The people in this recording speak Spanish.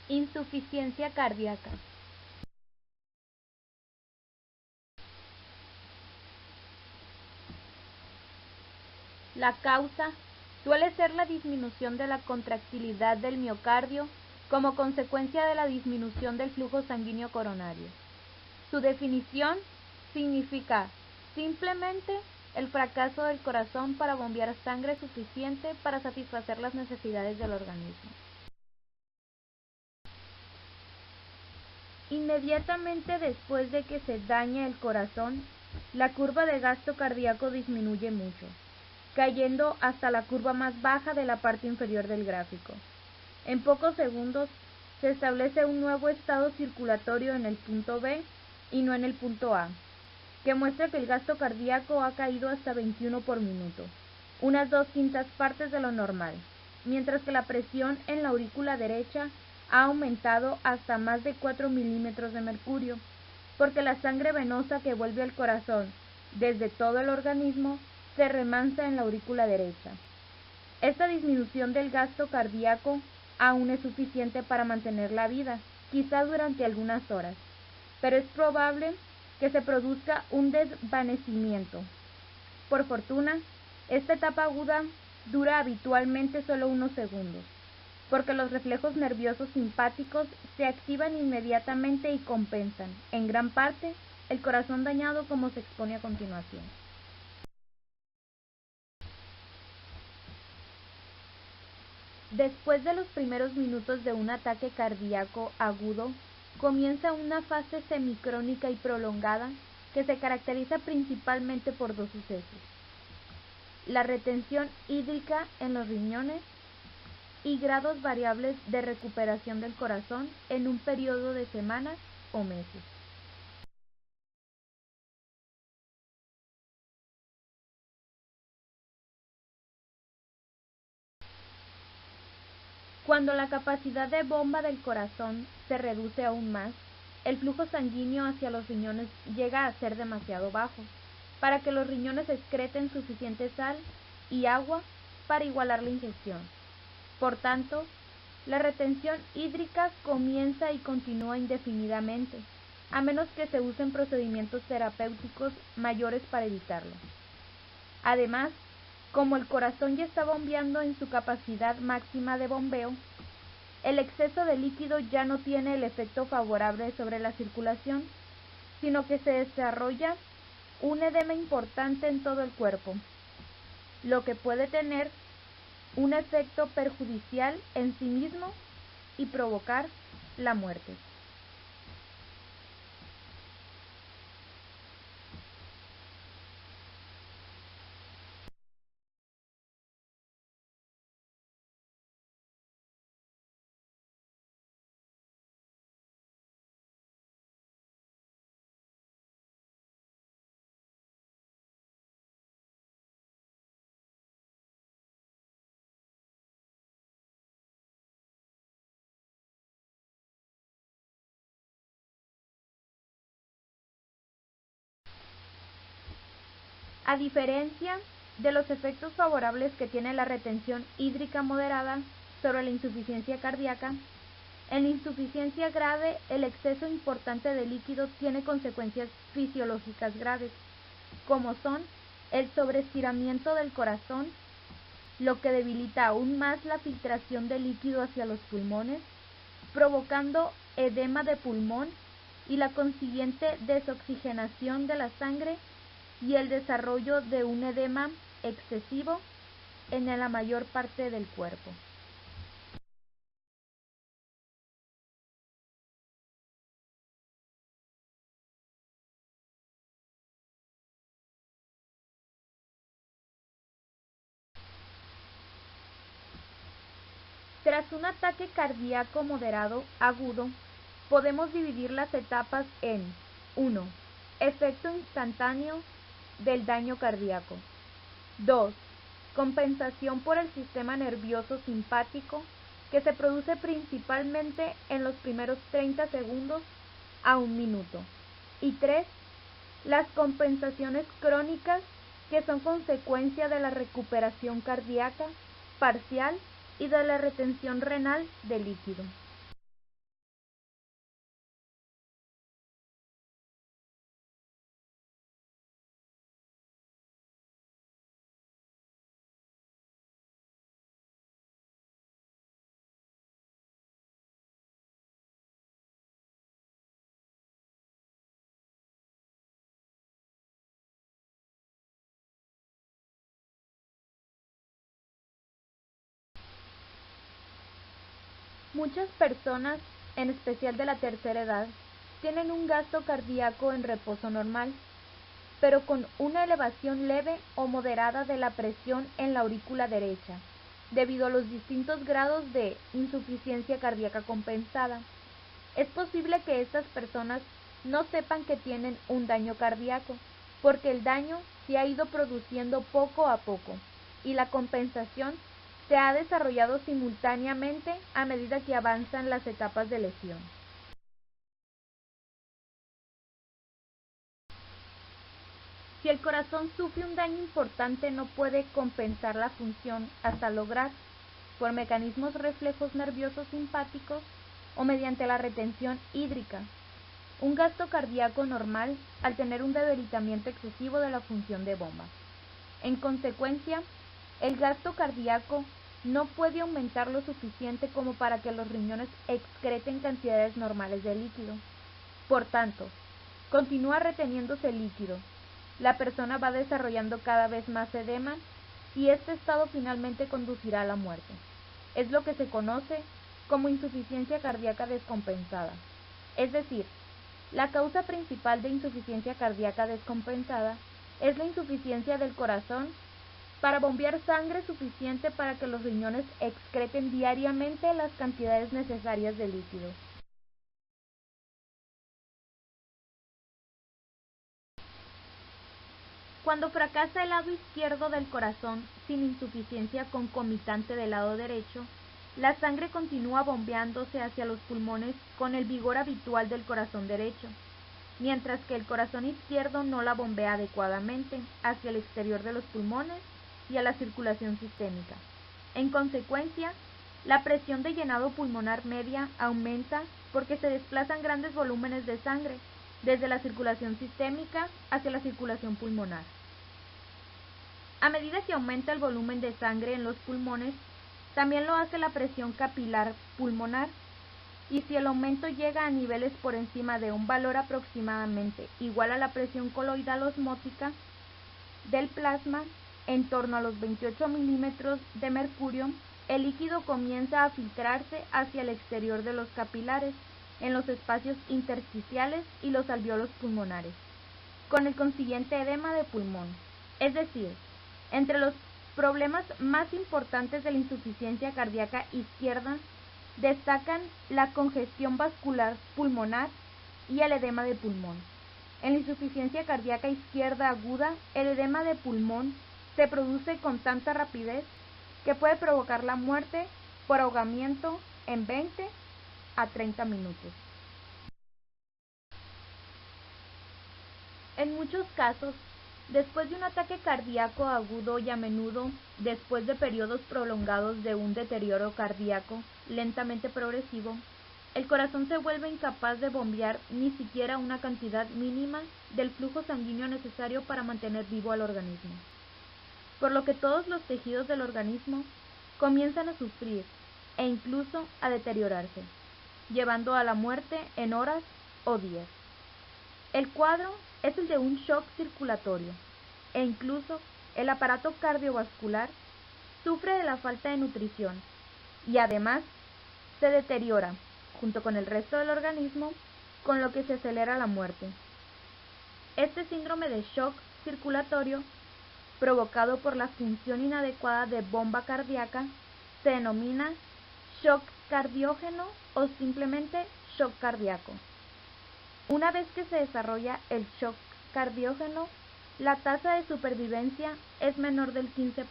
Insuficiencia cardíaca. La causa suele ser la disminución de la contractilidad del miocardio como consecuencia de la disminución del flujo sanguíneo coronario. Su definición significa simplemente el fracaso del corazón para bombear sangre suficiente para satisfacer las necesidades del organismo. Inmediatamente después de que se daña el corazón, la curva de gasto cardíaco disminuye mucho, cayendo hasta la curva más baja de la parte inferior del gráfico. En pocos segundos se establece un nuevo estado circulatorio en el punto B y no en el punto A, que muestra que el gasto cardíaco ha caído hasta 21 por minuto, unas 2/5 partes de lo normal, mientras que la presión en la aurícula derecha ha aumentado hasta más de 4 milímetros de mercurio, porque la sangre venosa que vuelve al corazón desde todo el organismo se remansa en la aurícula derecha. Esta disminución del gasto cardíaco aún es suficiente para mantener la vida, quizá durante algunas horas, pero es probable que se produzca un desvanecimiento. Por fortuna, esta etapa aguda dura habitualmente solo unos segundos, porque los reflejos nerviosos simpáticos se activan inmediatamente y compensan, en gran parte, el corazón dañado como se expone a continuación. Después de los primeros minutos de un ataque cardíaco agudo, comienza una fase semicrónica y prolongada que se caracteriza principalmente por dos sucesos: la retención hídrica en los riñones y grados variables de recuperación del corazón en un periodo de semanas o meses. Cuando la capacidad de bomba del corazón se reduce aún más, el flujo sanguíneo hacia los riñones llega a ser demasiado bajo, para que los riñones excreten suficiente sal y agua para igualar la ingestión. Por tanto, la retención hídrica comienza y continúa indefinidamente, a menos que se usen procedimientos terapéuticos mayores para evitarlo. Además, como el corazón ya está bombeando en su capacidad máxima de bombeo, el exceso de líquido ya no tiene el efecto favorable sobre la circulación, sino que se desarrolla un edema importante en todo el cuerpo, lo que puede tener un efecto perjudicial en sí mismo y provocar la muerte. A diferencia de los efectos favorables que tiene la retención hídrica moderada sobre la insuficiencia cardíaca, en la insuficiencia grave el exceso importante de líquido tiene consecuencias fisiológicas graves, como son el sobreestiramiento del corazón, lo que debilita aún más la filtración de líquido hacia los pulmones, provocando edema de pulmón y la consiguiente desoxigenación de la sangre y el desarrollo de un edema excesivo en la mayor parte del cuerpo. Tras un ataque cardíaco moderado agudo, podemos dividir las etapas en 1. Efecto instantáneo del daño cardíaco. 2. Compensación por el sistema nervioso simpático, que se produce principalmente en los primeros 30 segundos a un minuto. Y 3. Las compensaciones crónicas, que son consecuencia de la recuperación cardíaca parcial y de la retención renal de líquido. Muchas personas, en especial de la tercera edad, tienen un gasto cardíaco en reposo normal, pero con una elevación leve o moderada de la presión en la aurícula derecha, debido a los distintos grados de insuficiencia cardíaca compensada. Es posible que estas personas no sepan que tienen un daño cardíaco, porque el daño se ha ido produciendo poco a poco, y la compensación se ha desarrollado simultáneamente a medida que avanzan las etapas de lesión. Si el corazón sufre un daño importante, no puede compensar la función hasta lograr, por mecanismos reflejos nerviosos simpáticos o mediante la retención hídrica, un gasto cardíaco normal al tener un debilitamiento excesivo de la función de bomba. En consecuencia, el gasto cardíaco no puede aumentar lo suficiente como para que los riñones excreten cantidades normales de líquido. Por tanto, continúa reteniéndose líquido. La persona va desarrollando cada vez más edema y este estado finalmente conducirá a la muerte. Es lo que se conoce como insuficiencia cardíaca descompensada. Es decir, la causa principal de insuficiencia cardíaca descompensada es la insuficiencia del corazón para bombear sangre suficiente para que los riñones excreten diariamente las cantidades necesarias de líquido. Cuando fracasa el lado izquierdo del corazón sin insuficiencia concomitante del lado derecho, la sangre continúa bombeándose hacia los pulmones con el vigor habitual del corazón derecho, mientras que el corazón izquierdo no la bombea adecuadamente hacia el exterior de los pulmones y a la circulación sistémica. En consecuencia, la presión de llenado pulmonar media aumenta porque se desplazan grandes volúmenes de sangre desde la circulación sistémica hacia la circulación pulmonar. A medida que aumenta el volumen de sangre en los pulmones, también lo hace la presión capilar pulmonar, y si el aumento llega a niveles por encima de un valor aproximadamente igual a la presión coloidal osmótica del plasma, en torno a los 28 milímetros de mercurio, el líquido comienza a filtrarse hacia el exterior de los capilares, en los espacios intersticiales y los alvéolos pulmonares, con el consiguiente edema de pulmón. Es decir, entre los problemas más importantes de la insuficiencia cardíaca izquierda destacan la congestión vascular pulmonar y el edema de pulmón. En la insuficiencia cardíaca izquierda aguda, el edema de pulmón se produce con tanta rapidez que puede provocar la muerte por ahogamiento en 20 a 30 minutos. En muchos casos, después de un ataque cardíaco agudo y a menudo después de periodos prolongados de un deterioro cardíaco lentamente progresivo, el corazón se vuelve incapaz de bombear ni siquiera una cantidad mínima del flujo sanguíneo necesario para mantener vivo al organismo, por lo que todos los tejidos del organismo comienzan a sufrir e incluso a deteriorarse, llevando a la muerte en horas o días. El cuadro es el de un shock circulatorio, e incluso el aparato cardiovascular sufre de la falta de nutrición y además se deteriora junto con el resto del organismo, con lo que se acelera la muerte. Este síndrome de shock circulatorio, provocado por la función inadecuada de bomba cardíaca, se denomina shock cardiógeno o simplemente shock cardíaco. Una vez que se desarrolla el shock cardiógeno, la tasa de supervivencia es menor del 15%.